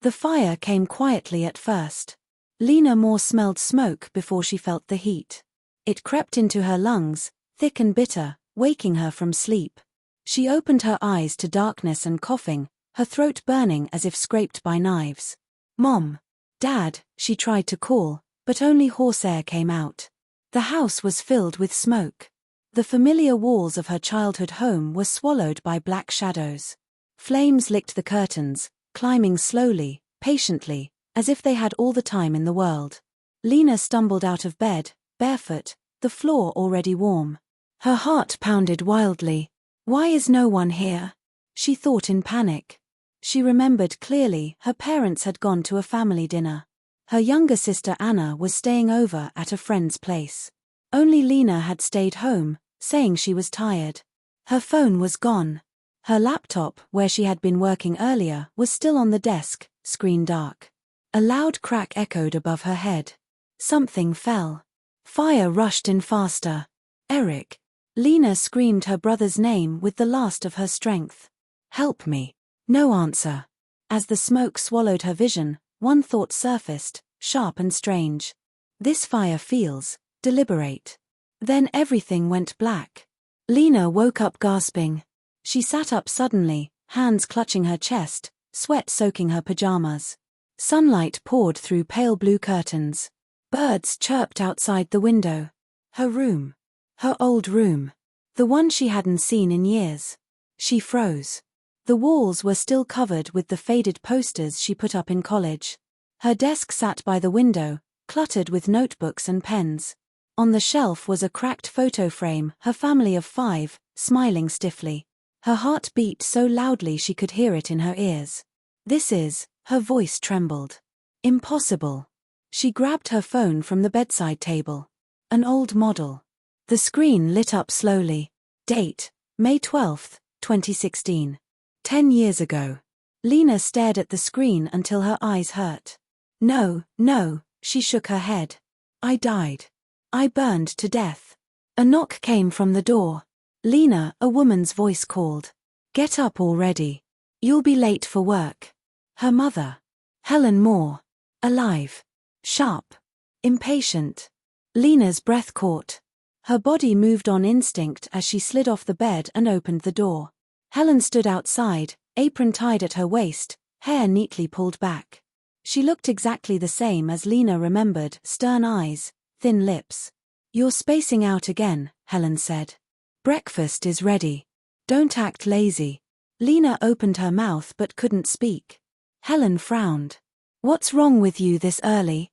The fire came quietly at first. Lina Moore smelled smoke before she felt the heat. It crept into her lungs, thick and bitter, waking her from sleep. She opened her eyes to darkness and coughing, her throat burning as if scraped by knives. "Mom! Dad!" she tried to call, but only hoarse air came out. The house was filled with smoke. The familiar walls of her childhood home were swallowed by black shadows. Flames licked the curtains, climbing slowly, patiently, as if they had all the time in the world. Lina stumbled out of bed, barefoot, the floor already warm. Her heart pounded wildly. Why is no one here? She thought in panic. She remembered clearly her parents had gone to a family dinner. Her younger sister Anna was staying over at a friend's place. Only Lina had stayed home, saying she was tired. Her phone was gone. Her laptop, where she had been working earlier, was still on the desk, screen dark. A loud crack echoed above her head. Something fell. Fire rushed in faster. "Eric!" Lina screamed her brother's name with the last of her strength. "Help me!" No answer. As the smoke swallowed her vision, one thought surfaced, sharp and strange. This fire feels deliberate. Then everything went black. Lina woke up gasping. She sat up suddenly, hands clutching her chest, sweat soaking her pajamas. Sunlight poured through pale blue curtains. Birds chirped outside the window. Her room. Her old room. The one she hadn't seen in years. She froze. The walls were still covered with the faded posters she put up in college. Her desk sat by the window, cluttered with notebooks and pens. On the shelf was a cracked photo frame, her family of 5, smiling stiffly. Her heart beat so loudly she could hear it in her ears. "This is," her voice trembled. "Impossible." She grabbed her phone from the bedside table. An old model. The screen lit up slowly. Date, May 12, 2016. 10 years ago. Lina stared at the screen until her eyes hurt. "No, no," she shook her head. "I died. I burned to death." A knock came from the door. "Lina," a woman's voice called. "Get up already. You'll be late for work." Her mother. Helen Moore. Alive. Sharp. Impatient. Lina's breath caught. Her body moved on instinct as she slid off the bed and opened the door. Helen stood outside, apron tied at her waist, hair neatly pulled back. She looked exactly the same as Lina remembered, stern eyes, thin lips. "You're spacing out again," Helen said. "Breakfast is ready. Don't act lazy." Lina opened her mouth but couldn't speak. Helen frowned. "What's wrong with you this early?"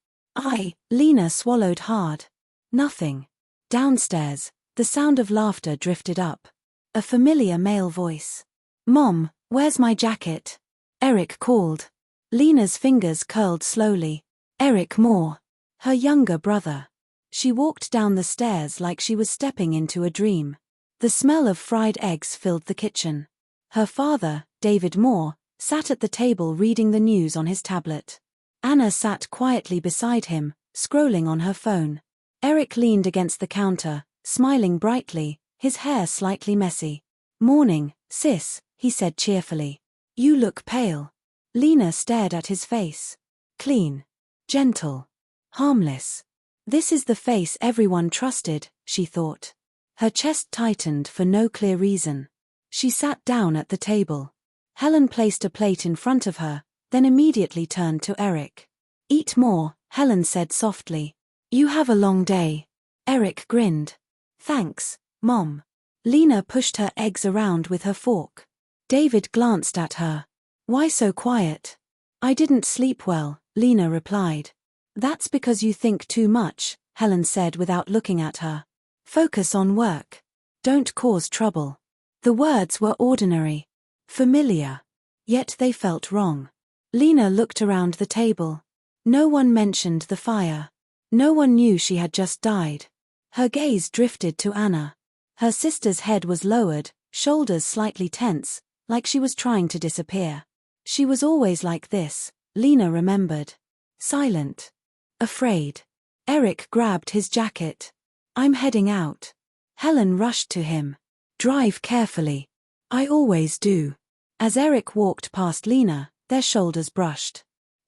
Lina swallowed hard. "Nothing." Downstairs, the sound of laughter drifted up. A familiar male voice. "Mom, where's my jacket?" Eric called. Lina's fingers curled slowly. Eric Moore. Her younger brother. She walked down the stairs like she was stepping into a dream. The smell of fried eggs filled the kitchen. Her father, David Moore, sat at the table reading the news on his tablet. Anna sat quietly beside him, scrolling on her phone. Eric leaned against the counter, smiling brightly, his hair slightly messy. "Morning, sis," he said cheerfully. "You look pale." Lina stared at his face. Clean. Gentle. Harmless. This is the face everyone trusted, she thought. Her chest tightened for no clear reason. She sat down at the table. Helen placed a plate in front of her, then immediately turned to Eric. "Eat more," Helen said softly. "You have a long day." Eric grinned. "Thanks, Mom." Lina pushed her eggs around with her fork. David glanced at her. "Why so quiet?" "I didn't sleep well," Lina replied. "That's because you think too much," Helen said without looking at her. "Focus on work. Don't cause trouble." The words were ordinary. Familiar. Yet they felt wrong. Lina looked around the table. No one mentioned the fire. No one knew she had just died. Her gaze drifted to Anna. Her sister's head was lowered, shoulders slightly tense, like she was trying to disappear. She was always like this, Lina remembered. Silent. Afraid. Eric grabbed his jacket. "I'm heading out." Helen rushed to him. "Drive carefully." "I always do." As Eric walked past Lina, their shoulders brushed.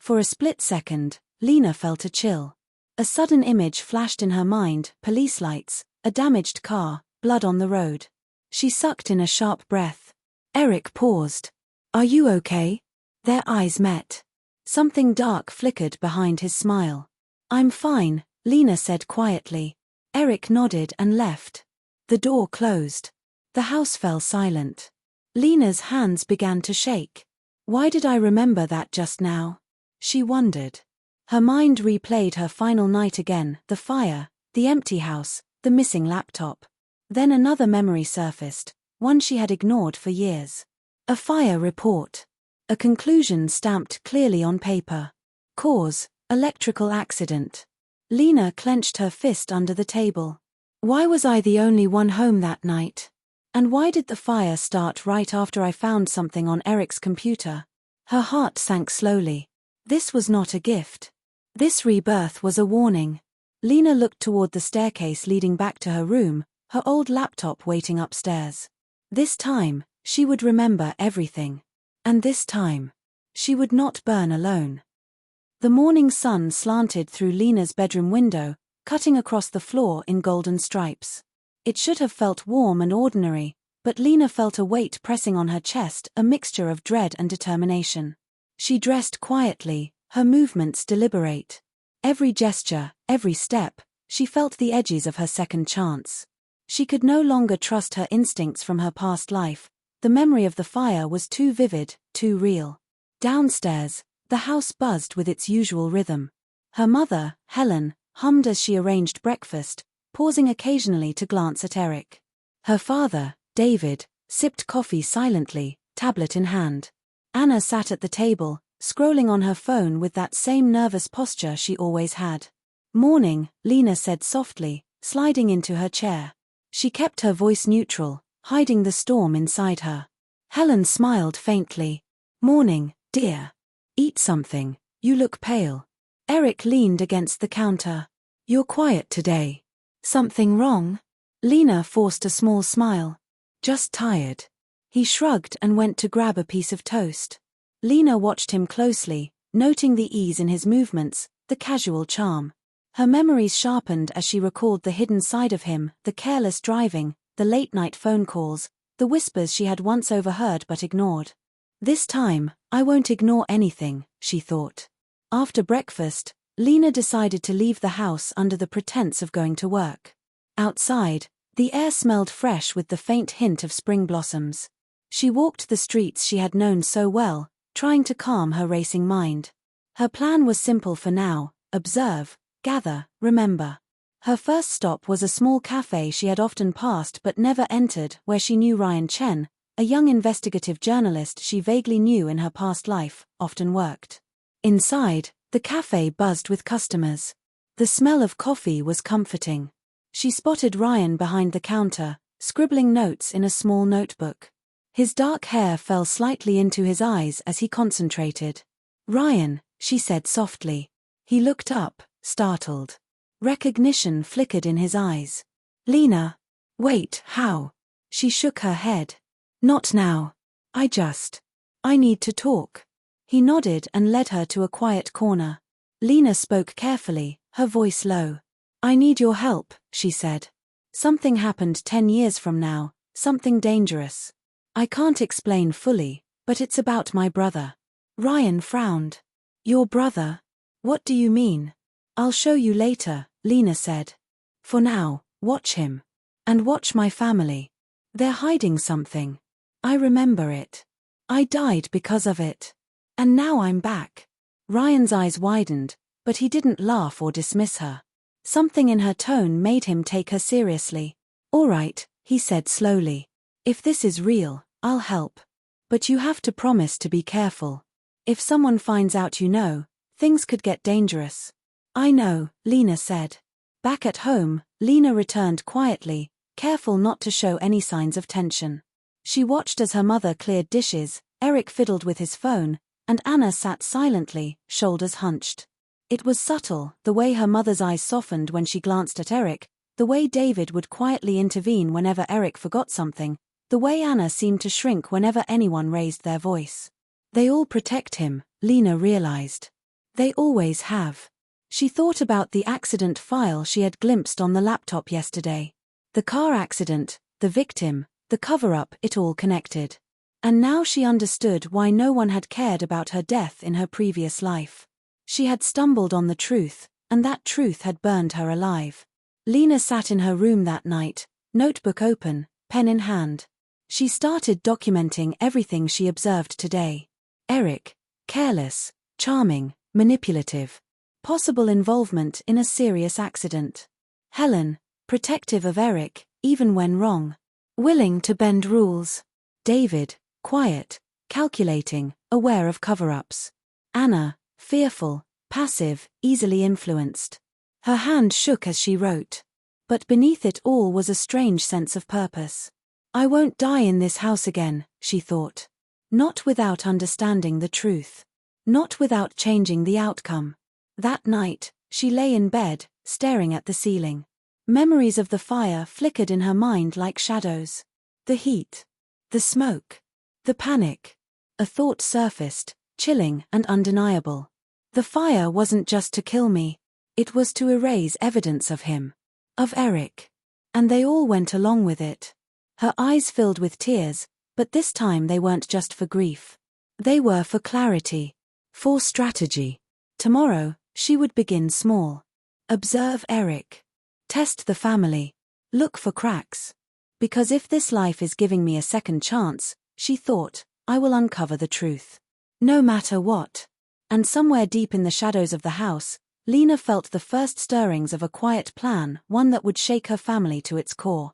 For a split second, Lina felt a chill. A sudden image flashed in her mind: police lights, a damaged car, blood on the road. She sucked in a sharp breath. Eric paused. "Are you okay?" Their eyes met. Something dark flickered behind his smile. "I'm fine," Lina said quietly. Eric nodded and left. The door closed. The house fell silent. Lina's hands began to shake. Why did I remember that just now? She wondered. Her mind replayed her final night again: the fire, the empty house, the missing laptop. Then another memory surfaced, one she had ignored for years. A fire report. A conclusion stamped clearly on paper. Cause: electrical accident. Lina clenched her fist under the table. Why was I the only one home that night? And why did the fire start right after I found something on Eric's computer? Her heart sank slowly. This was not a gift. This rebirth was a warning. Lina looked toward the staircase leading back to her room, her old laptop waiting upstairs. This time, she would remember everything. And this time, she would not burn alone. The morning sun slanted through Lina's bedroom window, cutting across the floor in golden stripes. It should have felt warm and ordinary, but Lina felt a weight pressing on her chest, a mixture of dread and determination. She dressed quietly, her movements deliberate. Every gesture, every step, she felt the edges of her second chance. She could no longer trust her instincts from her past life. The memory of the fire was too vivid, too real. Downstairs, the house buzzed with its usual rhythm. Her mother, Helen, hummed as she arranged breakfast, pausing occasionally to glance at Eric. Her father, David, sipped coffee silently, tablet in hand. Anna sat at the table, scrolling on her phone with that same nervous posture she always had. "Morning," Lina said softly, sliding into her chair. She kept her voice neutral, hiding the storm inside her. Helen smiled faintly. "Morning, dear. Eat something, you look pale." Eric leaned against the counter. "You're quiet today. Something wrong?" Lina forced a small smile. "Just tired." He shrugged and went to grab a piece of toast. Lina watched him closely, noting the ease in his movements, the casual charm. Her memories sharpened as she recalled the hidden side of him: the careless driving, the late-night phone calls, the whispers she had once overheard but ignored. "This time, I won't ignore anything," she thought. After breakfast, Lina decided to leave the house under the pretense of going to work. Outside, the air smelled fresh with the faint hint of spring blossoms. She walked the streets she had known so well, trying to calm her racing mind. Her plan was simple for now: observe, gather, remember. Her first stop was a small cafe she had often passed but never entered, where she knew Ryan Chen, a young investigative journalist she vaguely knew in her past life, often worked. Inside, the cafe buzzed with customers. The smell of coffee was comforting. She spotted Ryan behind the counter, scribbling notes in a small notebook. His dark hair fell slightly into his eyes as he concentrated. "Ryan," she said softly. He looked up, startled. Recognition flickered in his eyes. "Lina." "Wait, how?" She shook her head. "Not now. I need to talk." He nodded and led her to a quiet corner. Lina spoke carefully, her voice low. "I need your help," she said. "Something happened 10 years from now, something dangerous. I can't explain fully, but it's about my brother." Ryan frowned. "Your brother? What do you mean?" "I'll show you later," Lina said. "For now, watch him. And watch my family. They're hiding something. I remember it. I died because of it. And now I'm back." Ryan's eyes widened, but he didn't laugh or dismiss her. Something in her tone made him take her seriously. "All right," he said slowly. "If this is real, I'll help. But you have to promise to be careful. If someone finds out you know, things could get dangerous." "I know," Lina said. Back at home, Lina returned quietly, careful not to show any signs of tension. She watched as her mother cleared dishes, Eric fiddled with his phone, and Anna sat silently, shoulders hunched. It was subtle, the way her mother's eyes softened when she glanced at Eric, the way David would quietly intervene whenever Eric forgot something, the way Anna seemed to shrink whenever anyone raised their voice. They all protect him, Lina realized. They always have. She thought about the accident file she had glimpsed on the laptop yesterday. The car accident, the victim, the cover-up, it all connected. And now she understood why no one had cared about her death in her previous life. She had stumbled on the truth, and that truth had burned her alive. Lina sat in her room that night, notebook open, pen in hand. She started documenting everything she observed today. Eric, careless, charming, manipulative. Possible involvement in a serious accident. Helen, protective of Eric, even when wrong. Willing to bend rules. David, quiet, calculating, aware of cover-ups. Anna, fearful, passive, easily influenced. Her hand shook as she wrote. But beneath it all was a strange sense of purpose. I won't die in this house again, she thought. Not without understanding the truth. Not without changing the outcome. That night, she lay in bed, staring at the ceiling. Memories of the fire flickered in her mind like shadows. The heat. The smoke. The panic. A thought surfaced, chilling and undeniable. The fire wasn't just to kill me. It was to erase evidence of him. Of Eric. And they all went along with it. Her eyes filled with tears, but this time they weren't just for grief. They were for clarity. For strategy. Tomorrow, she would begin small. Observe Eric. Test the family. Look for cracks. Because if this life is giving me a second chance, she thought, I will uncover the truth. No matter what. And somewhere deep in the shadows of the house, Lina felt the first stirrings of a quiet plan, one that would shake her family to its core.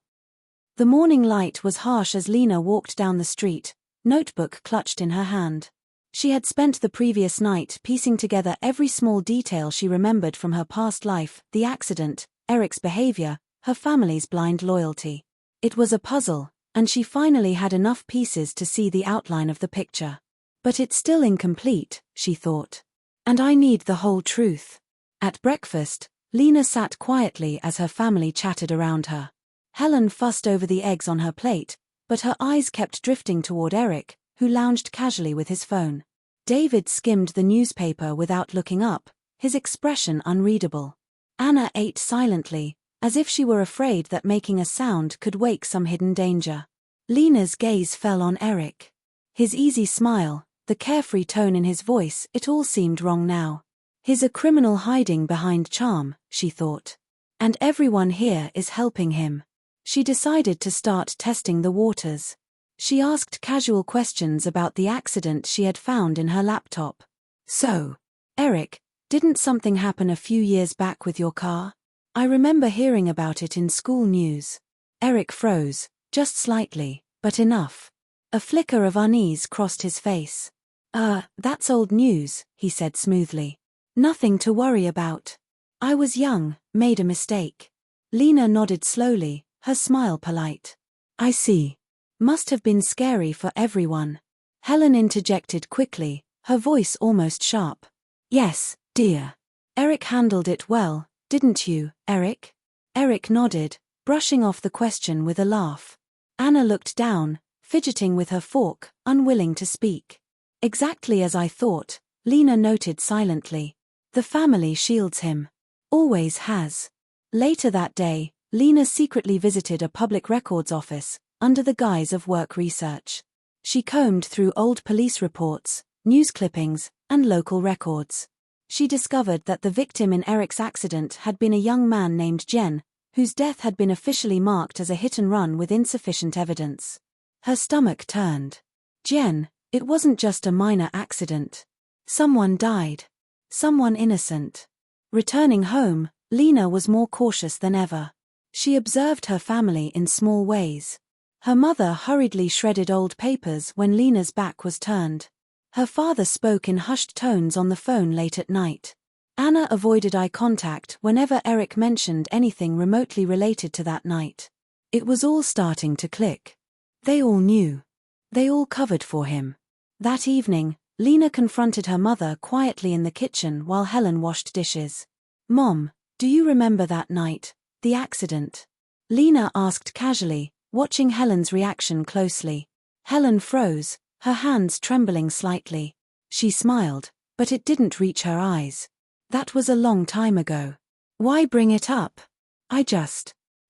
The morning light was harsh as Lina walked down the street, notebook clutched in her hand. She had spent the previous night piecing together every small detail she remembered from her past life, the accident, Eric's behavior, her family's blind loyalty. It was a puzzle, and she finally had enough pieces to see the outline of the picture. But it's still incomplete, she thought. And I need the whole truth. At breakfast, Lina sat quietly as her family chatted around her. Helen fussed over the eggs on her plate, but her eyes kept drifting toward Eric, who lounged casually with his phone. David skimmed the newspaper without looking up, his expression unreadable. Anna ate silently, as if she were afraid that making a sound could wake some hidden danger. Lina's gaze fell on Eric. His easy smile, the carefree tone in his voice, it all seemed wrong now. He's a criminal hiding behind charm, she thought. And everyone here is helping him. She decided to start testing the waters. She asked casual questions about the accident she had found in her laptop. So, Eric, didn't something happen a few years back with your car? I remember hearing about it in school news. Eric froze, just slightly, but enough. A flicker of unease crossed his face. That's old news, he said smoothly. Nothing to worry about. I was young, made a mistake. Lina nodded slowly, her smile polite. I see. Must have been scary for everyone. Helen interjected quickly, her voice almost sharp. Yes, dear. Eric handled it well, didn't you, Eric? Eric nodded, brushing off the question with a laugh. Anna looked down, fidgeting with her fork, unwilling to speak. Exactly as I thought, Lina noted silently. The family shields him. Always has. Later that day, Lina secretly visited a public records office, under the guise of work research. She combed through old police reports, news clippings, and local records. She discovered that the victim in Eric's accident had been a young man named Jen, whose death had been officially marked as a hit-and-run with insufficient evidence. Her stomach turned. Jen, it wasn't just a minor accident. Someone died. Someone innocent. Returning home, Lina was more cautious than ever. She observed her family in small ways. Her mother hurriedly shredded old papers when Lina's back was turned. Her father spoke in hushed tones on the phone late at night. Anna avoided eye contact whenever Eric mentioned anything remotely related to that night. It was all starting to click. They all knew. They all covered for him. That evening, Lina confronted her mother quietly in the kitchen while Helen washed dishes. Mom, do you remember that night, the accident? Lina asked casually, watching Helen's reaction closely. Helen froze, her hands trembling slightly. She smiled, But it didn't reach her eyes. That was a long time ago. Why bring it up?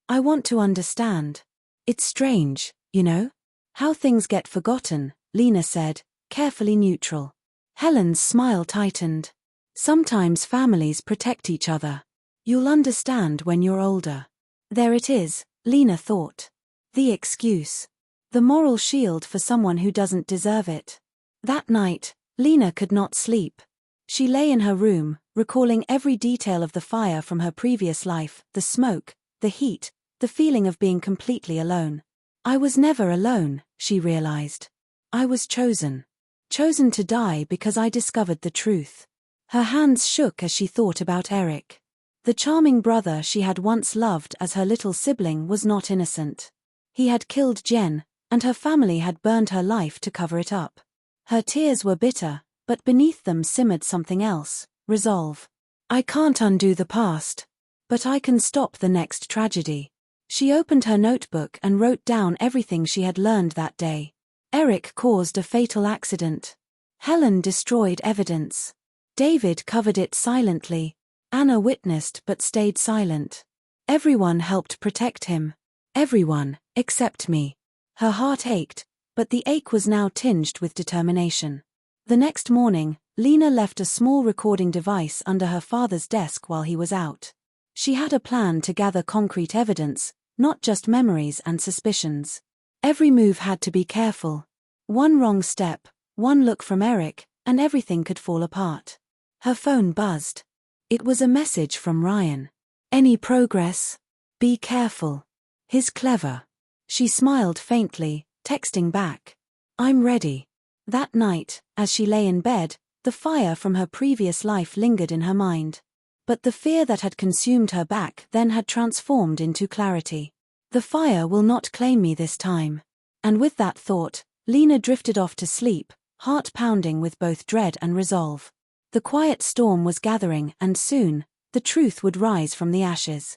I want to understand. It's strange, you know? How things get forgotten, Lina said, carefully neutral. Helen's smile tightened. Sometimes families protect each other. You'll understand when you're older. There it is, Lina thought. The excuse. The moral shield for someone who doesn't deserve it. That night, Lina could not sleep. She lay in her room, recalling every detail of the fire from her previous life, the smoke, the heat, the feeling of being completely alone. I was never alone, she realized. I was chosen. Chosen to die because I discovered the truth. Her hands shook as she thought about Eric. The charming brother she had once loved as her little sibling was not innocent. He had killed Jen, and her family had burned her life to cover it up. Her tears were bitter, but beneath them simmered something else, resolve. I can't undo the past. But I can stop the next tragedy. She opened her notebook and wrote down everything she had learned that day. Eric caused a fatal accident. Helen destroyed evidence. David covered it silently. Anna witnessed but stayed silent. Everyone helped protect him. Everyone, except me. Her heart ached, but the ache was now tinged with determination. The next morning, Lina left a small recording device under her father's desk while he was out. She had a plan to gather concrete evidence, not just memories and suspicions. Every move had to be careful. One wrong step, one look from Eric, and everything could fall apart. Her phone buzzed. It was a message from Ryan. Any progress? Be careful. He's clever. She smiled faintly, texting back. I'm ready. That night, as she lay in bed, the fire from her previous life lingered in her mind. But the fear that had consumed her back then had transformed into clarity. The fire will not claim me this time. And with that thought, Lina drifted off to sleep, heart pounding with both dread and resolve. The quiet storm was gathering and soon, the truth would rise from the ashes.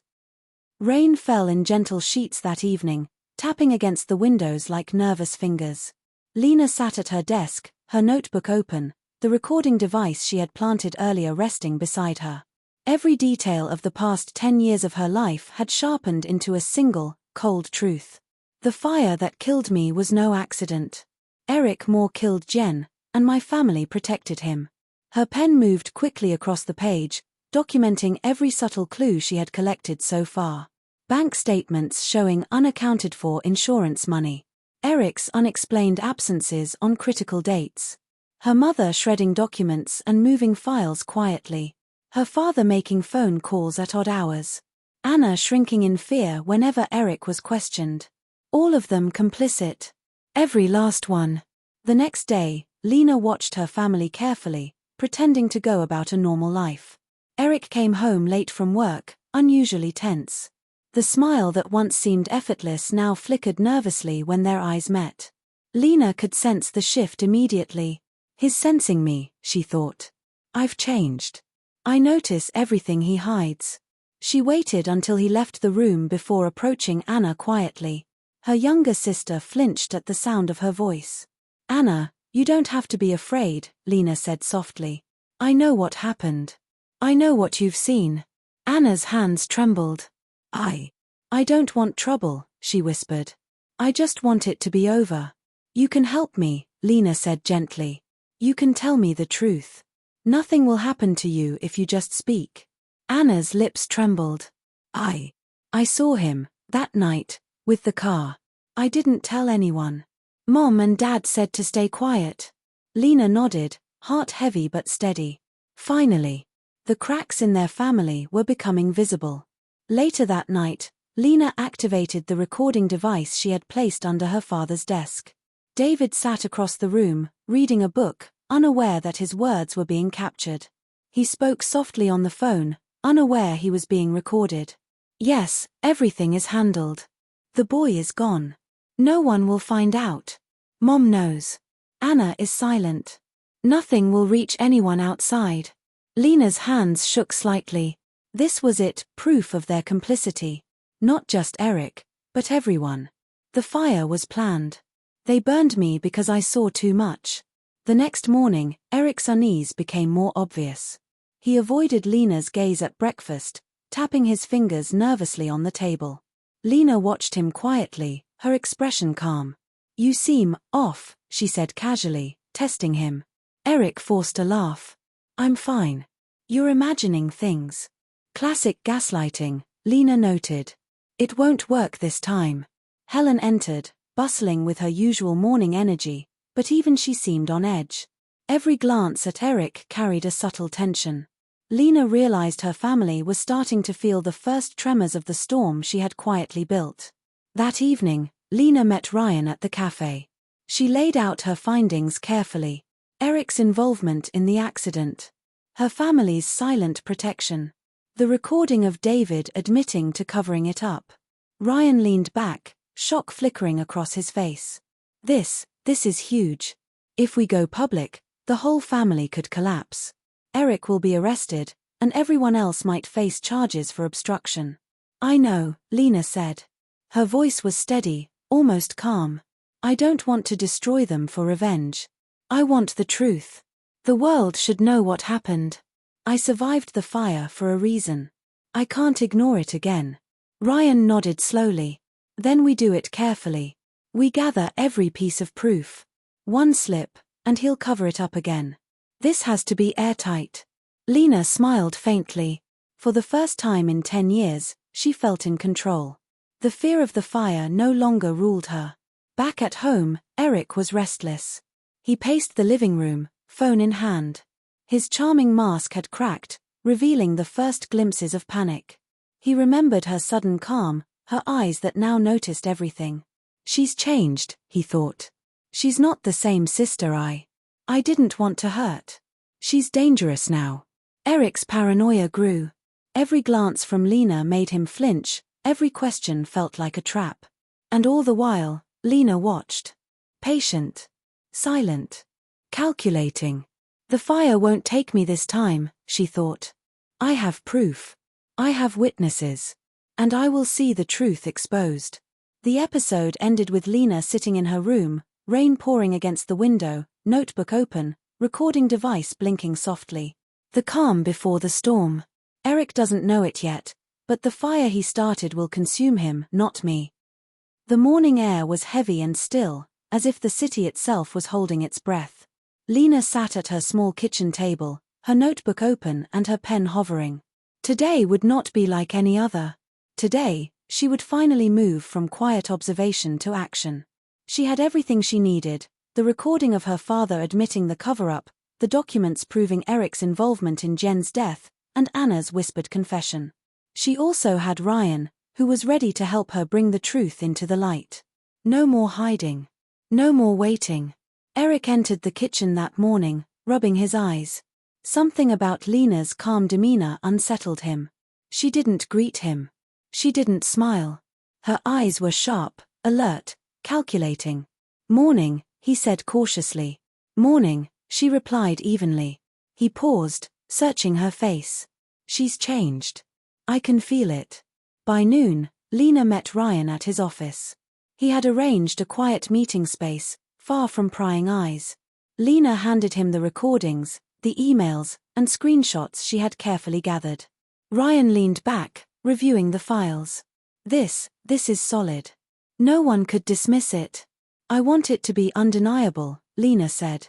Rain fell in gentle sheets that evening, tapping against the windows like nervous fingers. Lina sat at her desk, her notebook open, the recording device she had planted earlier resting beside her. Every detail of the past 10 years of her life had sharpened into a single, cold truth. The fire that killed me was no accident. Eric Moore killed Jen, and my family protected him. Her pen moved quickly across the page, documenting every subtle clue she had collected so far. Bank statements showing unaccounted-for insurance money. Eric's unexplained absences on critical dates. Her mother shredding documents and moving files quietly. Her father making phone calls at odd hours. Anna shrinking in fear whenever Eric was questioned. All of them complicit. Every last one. The next day, Lina watched her family carefully, pretending to go about a normal life. Eric came home late from work, unusually tense. The smile that once seemed effortless now flickered nervously when their eyes met. Lina could sense the shift immediately. He's sensing me, she thought. I've changed. I notice everything he hides. She waited until he left the room before approaching Anna quietly. Her younger sister flinched at the sound of her voice. Anna, you don't have to be afraid, Lina said softly. I know what happened. I know what you've seen. Anna's hands trembled. I don't want trouble, she whispered. I just want it to be over. You can help me, Lina said gently. You can tell me the truth. Nothing will happen to you if you just speak. Anna's lips trembled. I saw him, that night, with the car. I didn't tell anyone. Mom and Dad said to stay quiet. Lina nodded, heart heavy but steady. Finally. The cracks in their family were becoming visible. Later that night, Lina activated the recording device she had placed under her father's desk. David sat across the room, reading a book, unaware that his words were being captured. He spoke softly on the phone, unaware he was being recorded. Yes, everything is handled. The boy is gone. No one will find out. Mom knows. Anna is silent. Nothing will reach anyone outside. Lina's hands shook slightly. This was it, proof of their complicity. Not just Eric, but everyone. The fire was planned. They burned me because I saw too much. The next morning, Eric's unease became more obvious. He avoided Lina's gaze at breakfast, tapping his fingers nervously on the table. Lina watched him quietly, her expression calm. "You seem off," she said casually, testing him. Eric forced a laugh. "I'm fine. You're imagining things." "Classic gaslighting," Lina noted. "It won't work this time." Helen entered, bustling with her usual morning energy, but even she seemed on edge. Every glance at Eric carried a subtle tension. Lina realized her family was starting to feel the first tremors of the storm she had quietly built. That evening, Lina met Ryan at the cafe. She laid out her findings carefully. Eric's involvement in the accident. Her family's silent protection. The recording of David admitting to covering it up. Ryan leaned back, shock flickering across his face. This is huge. If we go public, the whole family could collapse. Eric will be arrested, and everyone else might face charges for obstruction. "I know," Lina said. Her voice was steady, almost calm. "I don't want to destroy them for revenge. I want the truth. The world should know what happened. I survived the fire for a reason. I can't ignore it again." Ryan nodded slowly. "Then we do it carefully. We gather every piece of proof. One slip, and he'll cover it up again. This has to be airtight." Lina smiled faintly. For the first time in 10 years, she felt in control. The fear of the fire no longer ruled her. Back at home, Eric was restless. He paced the living room, phone in hand. His charming mask had cracked, revealing the first glimpses of panic. He remembered her sudden calm, her eyes that now noticed everything. "She's changed," he thought. "She's not the same sister I didn't want to hurt. She's dangerous now." Eric's paranoia grew. Every glance from Lina made him flinch, every question felt like a trap. And all the while, Lina watched. Patient. Silent. Calculating. "The fire won't take me this time," she thought. "I have proof. I have witnesses. And I will see the truth exposed." The episode ended with Lina sitting in her room, rain pouring against the window, notebook open, recording device blinking softly. The calm before the storm. Eric doesn't know it yet, but the fire he started will consume him, not me. The morning air was heavy and still, as if the city itself was holding its breath. Lina sat at her small kitchen table, her notebook open and her pen hovering. Today would not be like any other. Today, she would finally move from quiet observation to action. She had everything she needed: the recording of her father admitting the cover-up, the documents proving Eric's involvement in Jen's death, and Anna's whispered confession. She also had Ryan, who was ready to help her bring the truth into the light. No more hiding. No more waiting. Eric entered the kitchen that morning, rubbing his eyes. Something about Lina's calm demeanor unsettled him. She didn't greet him. She didn't smile. Her eyes were sharp, alert, calculating. "Morning," he said cautiously. "Morning," she replied evenly. He paused, searching her face. "She's changed. I can feel it." By noon, Lina met Ryan at his office. He had arranged a quiet meeting space, far from prying eyes. Lina handed him the recordings, the emails, and screenshots she had carefully gathered. Ryan leaned back, reviewing the files. This is solid. No one could dismiss it. "I want it to be undeniable," Lina said.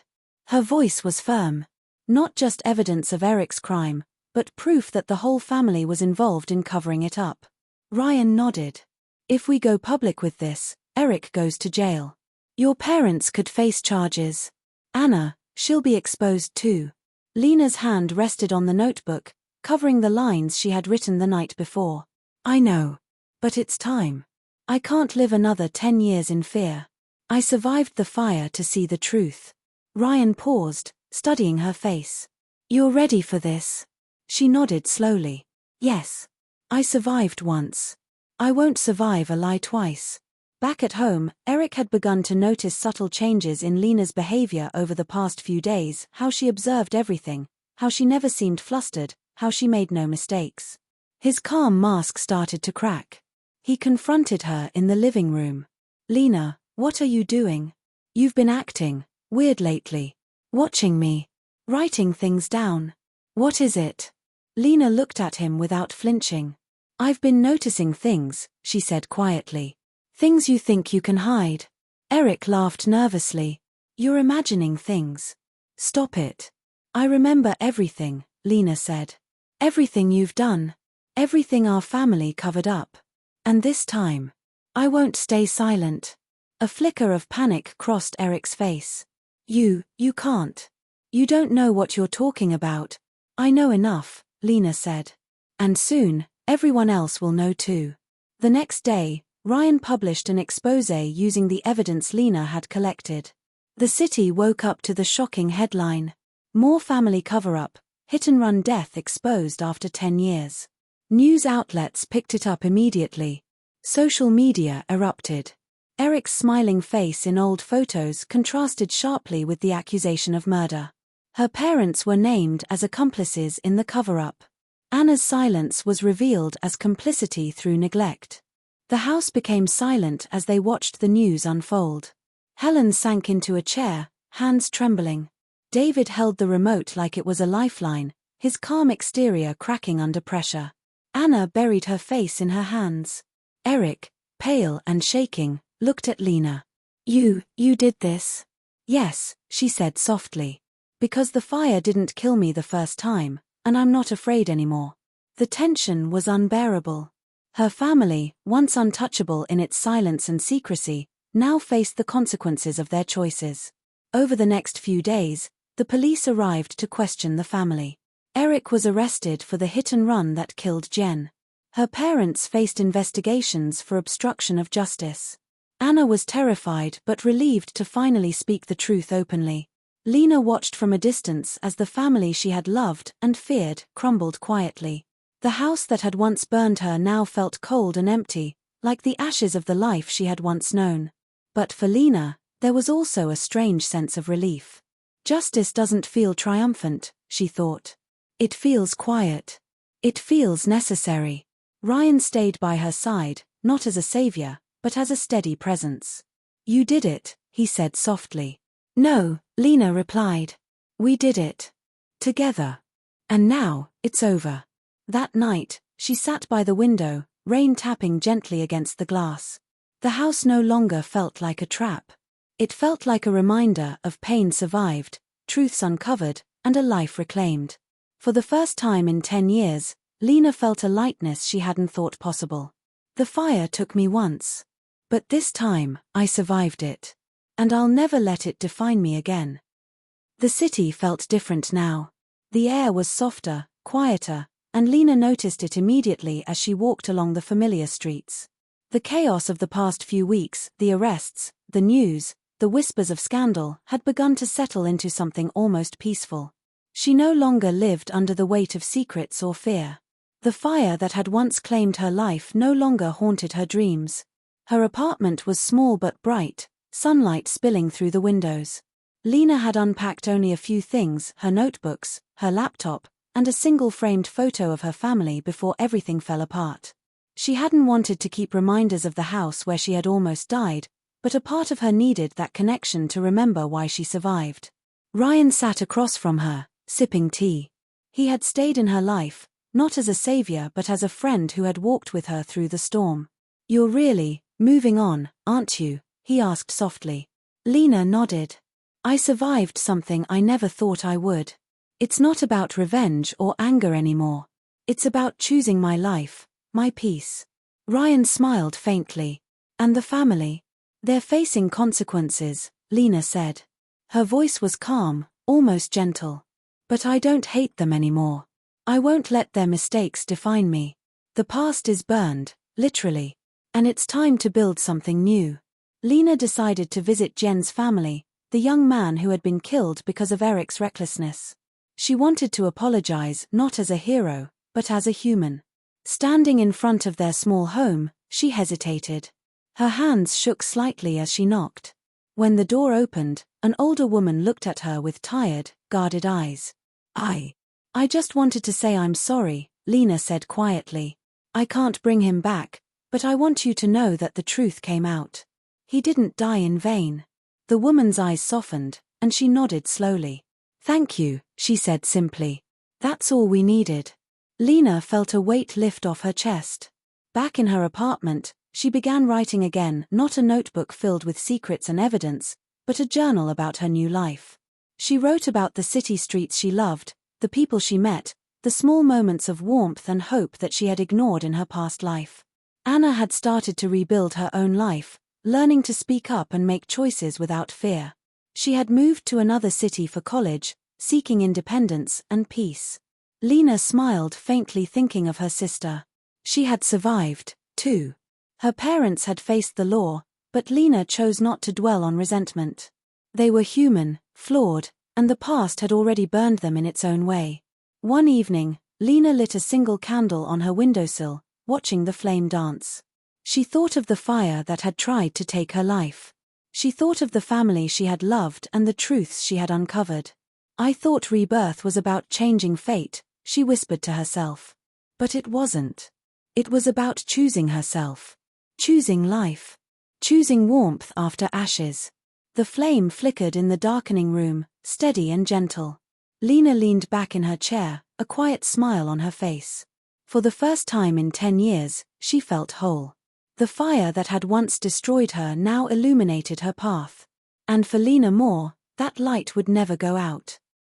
Her voice was firm. Not just evidence of Eric's crime, but proof that the whole family was involved in covering it up. Ryan nodded. "If we go public with this, Eric goes to jail. Your parents could face charges. Anna, she'll be exposed too." Lina's hand rested on the notebook, covering the lines she had written the night before. "I know. But it's time. I can't live another 10 years in fear. I survived the fire to see the truth." Ryan paused, studying her face. "You're ready for this?" She nodded slowly. "Yes. I survived once. I won't survive a lie twice." Back at home, Eric had begun to notice subtle changes in Lina's behavior over the past few days: how she observed everything, how she never seemed flustered, how she made no mistakes. His calm mask started to crack. He confronted her in the living room. "Lina, what are you doing? You've been acting weird lately." Watching me. Writing things down. What is it? Lina looked at him without flinching. I've been noticing things, she said quietly. Things you think you can hide. Eric laughed nervously. You're imagining things. Stop it. I remember everything, Lina said. Everything you've done. Everything our family covered up. And this time. I won't stay silent. A flicker of panic crossed Eric's face. You can't. You don't know what you're talking about. I know enough, Lina said. And soon, everyone else will know too. The next day, Ryan published an exposé using the evidence Lina had collected. The city woke up to the shocking headline. More family cover-up, hit-and-run death exposed after 10 years. News outlets picked it up immediately. Social media erupted. Eric's smiling face in old photos contrasted sharply with the accusation of murder. Her parents were named as accomplices in the cover-up. Anna's silence was revealed as complicity through neglect. The house became silent as they watched the news unfold. Helen sank into a chair, hands trembling. David held the remote like it was a lifeline, his calm exterior cracking under pressure. Anna buried her face in her hands. Eric, pale and shaking, looked at Lina. You did this? Yes, she said softly. Because the fire didn't kill me the first time, and I'm not afraid anymore. The tension was unbearable. Her family, once untouchable in its silence and secrecy, now faced the consequences of their choices. Over the next few days, the police arrived to question the family. Eric was arrested for the hit-and-run that killed Jen. Her parents faced investigations for obstruction of justice. Anna was terrified but relieved to finally speak the truth openly. Lina watched from a distance as the family she had loved and feared crumbled quietly. The house that had once burned her now felt cold and empty, like the ashes of the life she had once known. But for Lina, there was also a strange sense of relief. Justice doesn't feel triumphant, she thought. It feels quiet. It feels necessary. Ryan stayed by her side, not as a savior, but as a steady presence. You did it, he said softly. No, Lina replied. We did it. Together. And now, it's over. That night, she sat by the window, rain tapping gently against the glass. The house no longer felt like a trap. It felt like a reminder of pain survived, truths uncovered, and a life reclaimed. For the first time in 10 years, Lina felt a lightness she hadn't thought possible. The fire took me once. But this time, I survived it. And I'll never let it define me again. The city felt different now. The air was softer, quieter, and Lina noticed it immediately as she walked along the familiar streets. The chaos of the past few weeks, the arrests, the news, the whispers of scandal, had begun to settle into something almost peaceful. She no longer lived under the weight of secrets or fear. The fire that had once claimed her life no longer haunted her dreams. Her apartment was small but bright, sunlight spilling through the windows. Lina had unpacked only a few things, her notebooks, her laptop, and a single framed photo of her family before everything fell apart. She hadn't wanted to keep reminders of the house where she had almost died, but a part of her needed that connection to remember why she survived. Ryan sat across from her, sipping tea. He had stayed in her life, not as a savior but as a friend who had walked with her through the storm. You're really moving on, aren't you? He asked softly. Lina nodded. I survived something I never thought I would. It's not about revenge or anger anymore. It's about choosing my life, my peace. Ryan smiled faintly. And the family? They're facing consequences, Lina said. Her voice was calm, almost gentle. But I don't hate them anymore. I won't let their mistakes define me. The past is burned, literally. And it's time to build something new. Lina decided to visit Jen's family, the young man who had been killed because of Eric's recklessness. She wanted to apologize not as a hero, but as a human. Standing in front of their small home, she hesitated. Her hands shook slightly as she knocked. When the door opened, an older woman looked at her with tired, guarded eyes. I just wanted to say I'm sorry, Lina said quietly. I can't bring him back, but I want you to know that the truth came out. He didn't die in vain. The woman's eyes softened, and she nodded slowly. "Thank you," she said simply. "That's all we needed." Lina felt a weight lift off her chest. Back in her apartment, she began writing again, not a notebook filled with secrets and evidence, but a journal about her new life. She wrote about the city streets she loved, the people she met, the small moments of warmth and hope that she had ignored in her past life. Anna had started to rebuild her own life, learning to speak up and make choices without fear. She had moved to another city for college, seeking independence and peace. Lina smiled faintly, thinking of her sister. She had survived, too. Her parents had faced the law, but Lina chose not to dwell on resentment. They were human, flawed, and the past had already burned them in its own way. One evening, Lina lit a single candle on her windowsill, watching the flame dance. She thought of the fire that had tried to take her life. She thought of the family she had loved and the truths she had uncovered. "I thought rebirth was about changing fate," she whispered to herself. But it wasn't. It was about choosing herself. Choosing life. Choosing warmth after ashes. The flame flickered in the darkening room, steady and gentle. Lina leaned back in her chair, a quiet smile on her face. For the first time in 10 years, she felt whole. The fire that had once destroyed her now illuminated her path. And for Lina Moore, that light would never go out.